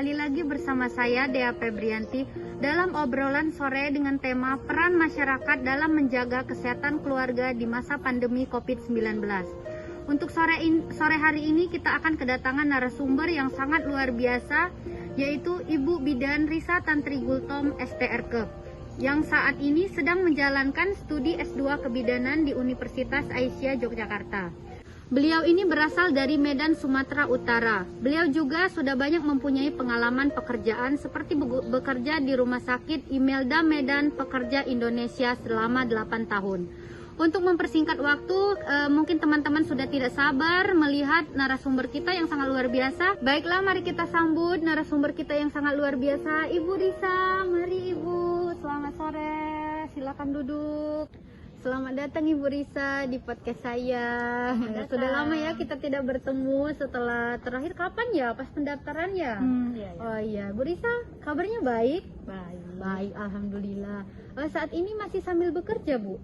kembali lagi bersama saya Dea Febrianti dalam obrolan sore dengan tema peran masyarakat dalam menjaga kesehatan keluarga di masa pandemi COVID-19. Untuk sore hari ini kita akan kedatangan narasumber yang sangat luar biasa, yaitu Ibu Bidan Risa Tantri Gultom STRK, yang saat ini sedang menjalankan studi S2 Kebidanan di Universitas Aisyah Yogyakarta. Beliau ini berasal dari Medan, Sumatera Utara. Beliau juga sudah banyak mempunyai pengalaman pekerjaan seperti bekerja di Rumah Sakit Imelda Medan Pekerja Indonesia selama 8 tahun. Untuk mempersingkat waktu, mungkin teman-teman sudah tidak sabar melihat narasumber kita yang sangat luar biasa. Baiklah, mari kita sambut narasumber kita yang sangat luar biasa, Ibu Risa. Mari Ibu, selamat sore, silakan duduk. Selamat datang Ibu Risa di podcast saya. Sudah lama ya kita tidak bertemu setelah terakhir kapan ya? Pas pendaftaran ya? Iya. Oh iya, Bu Risa, kabarnya baik? Baik. Alhamdulillah. Saat ini masih sambil bekerja, Bu?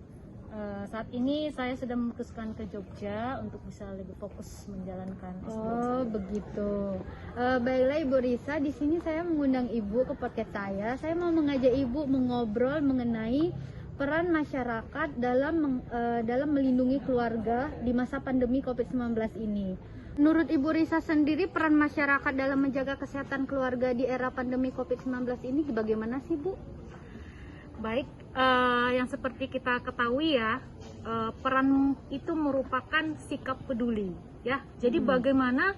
Saat ini saya sudah memutuskan ke Jogja untuk bisa lebih fokus menjalankan S2 Oh, saya. begitu. Baiklah Ibu Risa, di sini saya mengundang Ibu ke podcast saya. Saya mau mengajak Ibu mengobrol mengenai peran masyarakat dalam melindungi keluarga di masa pandemi COVID-19 ini. Menurut Ibu Risa sendiri, peran masyarakat dalam menjaga kesehatan keluarga di era pandemi COVID-19 ini bagaimana sih, Bu? Baik, yang seperti kita ketahui ya, peran itu merupakan sikap peduli, ya. Jadi bagaimana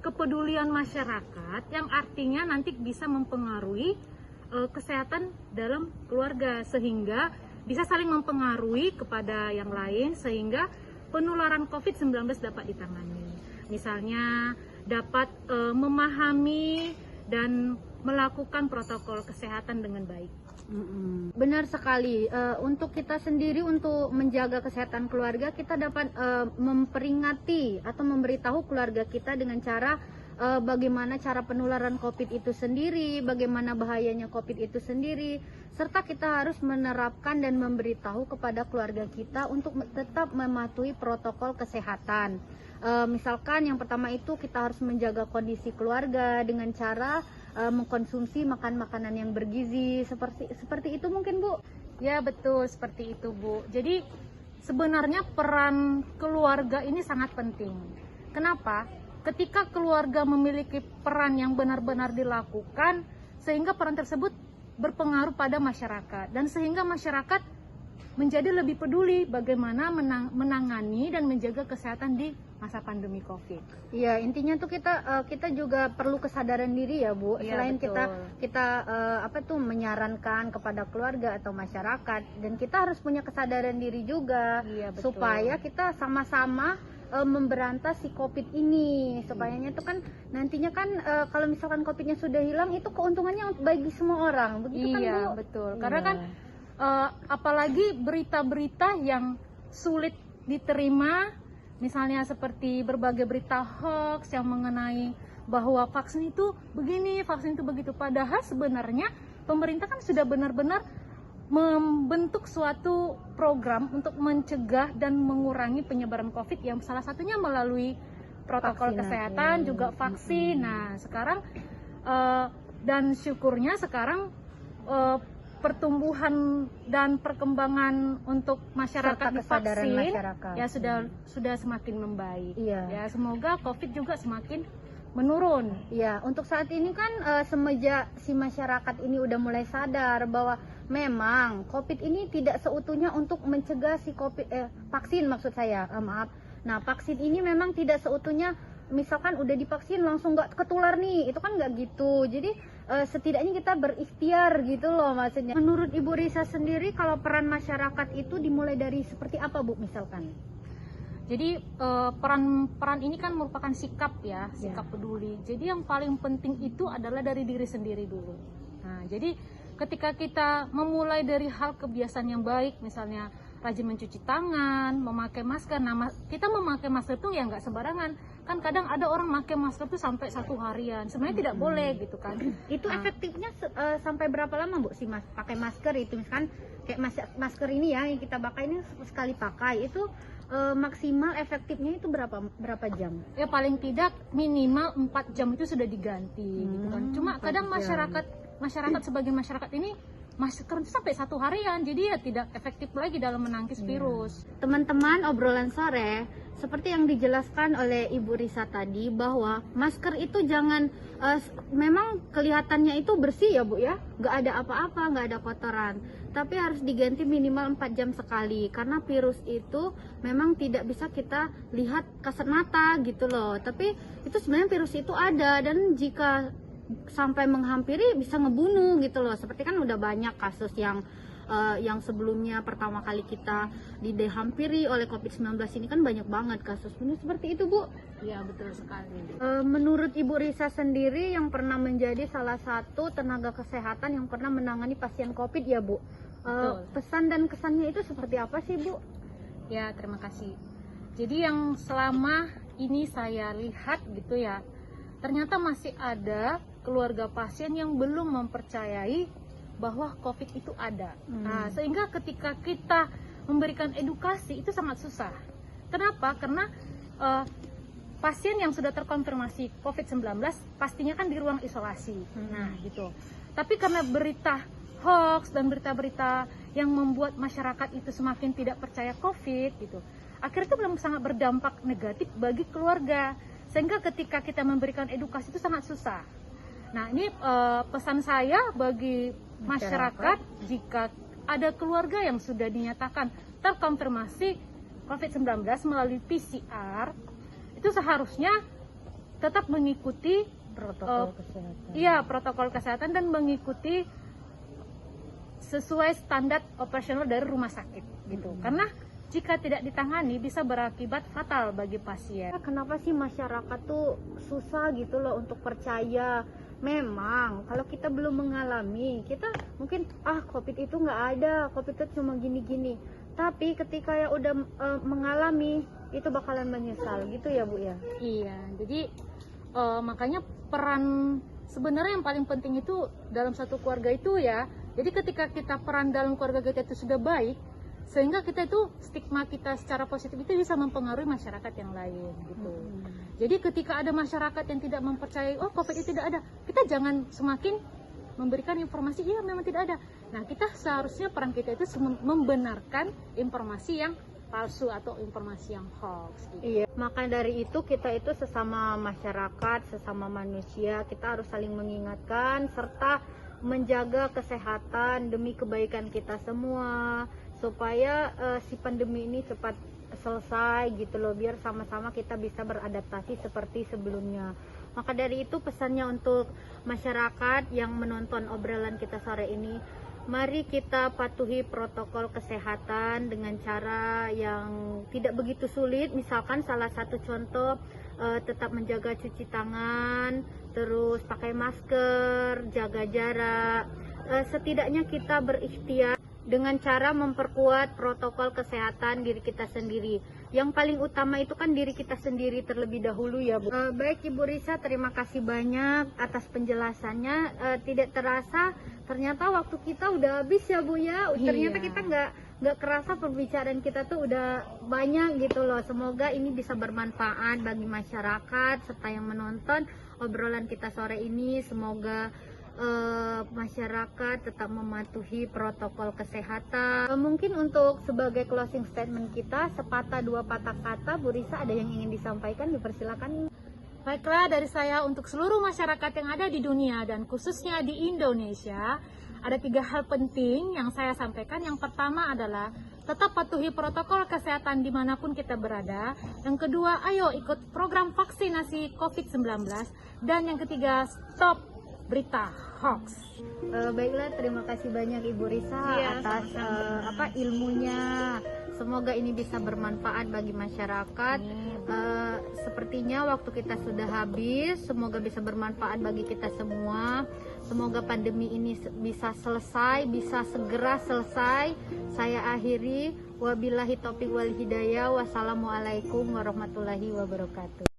kepedulian masyarakat yang artinya nanti bisa mempengaruhi kesehatan dalam keluarga, sehingga bisa saling mempengaruhi kepada yang lain sehingga penularan COVID-19 dapat ditangani. Misalnya dapat memahami dan melakukan protokol kesehatan dengan baik. Benar sekali. Untuk kita sendiri, untuk menjaga kesehatan keluarga, kita dapat memperingati atau memberitahu keluarga kita dengan cara bagaimana cara penularan COVID itu sendiri, bagaimana bahayanya COVID itu sendiri, serta kita harus menerapkan dan memberitahu kepada keluarga kita untuk tetap mematuhi protokol kesehatan. Misalkan yang pertama itu kita harus menjaga kondisi keluarga dengan cara mengkonsumsi makanan yang bergizi, seperti itu mungkin, Bu? Ya betul, seperti itu Bu. Jadi sebenarnya peran keluarga ini sangat penting. Kenapa? Ketika keluarga memiliki peran yang benar-benar dilakukan, sehingga peran tersebut berpengaruh pada masyarakat, dan sehingga masyarakat menjadi lebih peduli bagaimana menangani dan menjaga kesehatan di masa pandemi COVID. Iya, intinya tuh kita juga perlu kesadaran diri ya, Bu. Iya, Selain betul. kita menyarankan kepada keluarga atau masyarakat, dan kita harus punya kesadaran diri juga, Iya, betul. supaya kita sama-sama memberantas si COVID ini. Supayanya itu kan nantinya kan kalau misalkan COVID-nya sudah hilang, itu keuntungannya bagi semua orang. Begitu kan, Bu? Iya betul. Karena Iya. kan apalagi berita-berita yang sulit diterima, misalnya seperti berbagai berita hoax yang mengenai bahwa vaksin itu begini, vaksin itu begitu. Padahal sebenarnya pemerintah kan sudah benar-benar membentuk suatu program untuk mencegah dan mengurangi penyebaran COVID, yang salah satunya melalui protokol Vaksinasi. kesehatan, juga vaksin. Nah sekarang dan syukurnya sekarang pertumbuhan dan perkembangan untuk masyarakat Serta kesadaran divaksin masyarakat. ya sudah semakin membaik. Iya. Ya semoga COVID juga semakin menurun. Ya, untuk saat ini kan semenjak si masyarakat ini udah mulai sadar bahwa memang COVID ini tidak seutuhnya untuk mencegah si vaksin maksud saya, maaf. Nah, vaksin ini memang tidak seutuhnya, misalkan udah divaksin langsung nggak ketular nih, itu kan nggak gitu. Jadi setidaknya kita berikhtiar gitu loh maksudnya. Menurut Ibu Risa sendiri, kalau peran masyarakat itu dimulai dari seperti apa, Bu, misalkan? Jadi peran ini kan merupakan sikap ya, sikap peduli. Jadi yang paling penting itu adalah dari diri sendiri dulu. Nah, jadi ketika kita memulai dari hal kebiasaan yang baik, misalnya rajin mencuci tangan, memakai masker. Nah, kita memakai masker itu ya nggak sembarangan. Kan kadang ada orang memakai masker itu sampai 1 harian. Sebenarnya tidak boleh gitu kan. Itu efektifnya sampai berapa lama, Bu, sih pakai masker itu? Misalkan kayak masker ini ya yang kita pakai ini sekali pakai itu maksimal efektifnya itu berapa jam? Ya paling tidak minimal 4 jam itu sudah diganti gitu kan. Cuma 4 kadang jam. masyarakat sebagai masyarakat ini masker itu sampai 1 harian, jadi ya tidak efektif lagi dalam menangkis virus. Teman-teman, obrolan sore seperti yang dijelaskan oleh Ibu Risa tadi, bahwa masker itu jangan memang kelihatannya itu bersih ya Bu ya, nggak ada apa-apa, nggak ada kotoran, tapi harus diganti minimal 4 jam sekali, karena virus itu memang tidak bisa kita lihat kasat mata gitu loh, tapi itu sebenarnya virus itu ada, dan jika sampai menghampiri bisa ngebunuh gitu loh. Seperti kan udah banyak kasus yang sebelumnya pertama kali kita dihampiri oleh COVID-19 ini kan banyak banget kasus bunuh seperti itu Bu. Iya betul sekali. Menurut Ibu Risa sendiri yang pernah menjadi salah satu tenaga kesehatan yang pernah menangani pasien COVID ya Bu, pesan dan kesannya itu seperti apa sih Bu? Ya terima kasih. Jadi yang selama ini saya lihat gitu ya, ternyata masih ada keluarga pasien yang belum mempercayai bahwa COVID itu ada. Nah, sehingga ketika kita memberikan edukasi itu sangat susah. Kenapa? Karena pasien yang sudah terkonfirmasi COVID-19 pastinya kan di ruang isolasi. Nah, gitu. Tapi karena berita hoax dan berita-berita yang membuat masyarakat itu semakin tidak percaya COVID gitu, akhirnya itu memang sangat berdampak negatif bagi keluarga. Sehingga ketika kita memberikan edukasi itu sangat susah. Nah ini pesan saya bagi masyarakat, jika ada keluarga yang sudah dinyatakan terkonfirmasi COVID-19 melalui PCR, itu seharusnya tetap mengikuti Protokol kesehatan. Iya, protokol kesehatan dan mengikuti sesuai standar operasional dari rumah sakit gitu. Karena jika tidak ditangani bisa berakibat fatal bagi pasien. Kenapa sih masyarakat tuh susah gitu loh untuk percaya? Memang kalau kita belum mengalami, kita mungkin COVID itu nggak ada, COVID itu cuma gini-gini. Tapi ketika ya udah mengalami, itu bakalan menyesal gitu ya Bu ya? Iya, jadi makanya peran sebenarnya yang paling penting itu dalam satu keluarga itu ya. Jadi ketika kita peran dalam keluarga kita itu sudah baik, sehingga kita itu stigma kita secara positif itu bisa mempengaruhi masyarakat yang lain gitu. Jadi ketika ada masyarakat yang tidak mempercayai COVID itu tidak ada, kita jangan semakin memberikan informasi iya memang tidak ada. Nah kita seharusnya peran kita itu membenarkan informasi yang palsu atau informasi yang hoax gitu. Iya, maka dari itu kita itu sesama masyarakat, sesama manusia, kita harus saling mengingatkan serta menjaga kesehatan demi kebaikan kita semua, supaya si pandemi ini cepat selesai gitu loh, biar sama-sama kita bisa beradaptasi seperti sebelumnya. Maka dari itu pesannya untuk masyarakat yang menonton obrolan kita sore ini, mari kita patuhi protokol kesehatan dengan cara yang tidak begitu sulit. Misalkan salah satu contoh, tetap menjaga cuci tangan, terus pakai masker, jaga jarak. Setidaknya kita berikhtiar dengan cara memperkuat protokol kesehatan diri kita sendiri. Yang paling utama itu kan diri kita sendiri terlebih dahulu ya Bu. Baik Ibu Risa, terima kasih banyak atas penjelasannya. Tidak terasa ternyata waktu kita udah habis ya Bu ya. Ternyata kita nggak kerasa pembicaraan kita tuh udah banyak gitu loh. Semoga ini bisa bermanfaat bagi masyarakat serta yang menonton obrolan kita sore ini. Semoga masyarakat tetap mematuhi protokol kesehatan. Mungkin untuk sebagai closing statement kita, sepatah dua patah kata, Bu Risa ada yang ingin disampaikan, dipersilakan. Baiklah, dari saya untuk seluruh masyarakat yang ada di dunia dan khususnya di Indonesia, ada 3 hal penting yang saya sampaikan. Yang pertama adalah tetap patuhi protokol kesehatan dimanapun kita berada. Yang kedua, ayo ikut program vaksinasi COVID-19. Dan yang ketiga, stop berita hoax. Baiklah, terima kasih banyak Ibu Risa atas ilmunya. Semoga ini bisa bermanfaat bagi masyarakat. Sepertinya waktu kita sudah habis. Semoga bisa bermanfaat bagi kita semua. Semoga pandemi ini bisa selesai, bisa segera selesai. Saya akhiri. Wabillahi taufiq wal hidayah. Wassalamualaikum warahmatullahi wabarakatuh.